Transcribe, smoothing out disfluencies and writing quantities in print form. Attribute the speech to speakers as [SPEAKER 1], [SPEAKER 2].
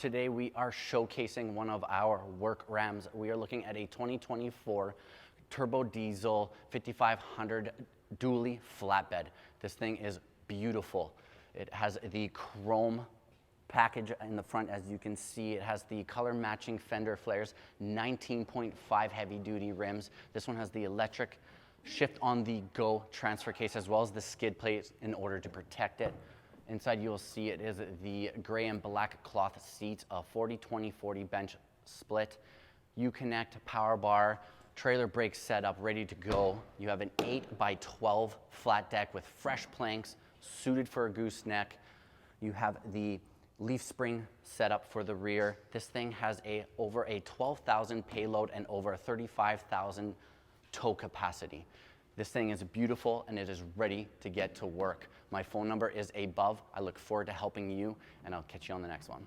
[SPEAKER 1] Today we are showcasing one of our work Rams. We are looking at a 2024 turbo diesel 5500 dually flatbed. This thing is beautiful. It has the chrome package in the front, as you can see. It has the color matching fender flares, 19.5 heavy duty rims. This one has the electric shift on the go transfer case as well as the skid plate in order to protect it. Inside you will see it is the gray and black cloth seats, a 40-20-40 bench split, Uconnect power bar, trailer brake setup ready to go. You have an 8x12 flat deck with fresh planks suited for a gooseneck. You have the leaf spring setup for the rear. This thing has over a 12,000 payload and over 35,000 tow capacity. This thing is beautiful and it is ready to get to work. My phone number is above. I look forward to helping you, and I'll catch you on the next one.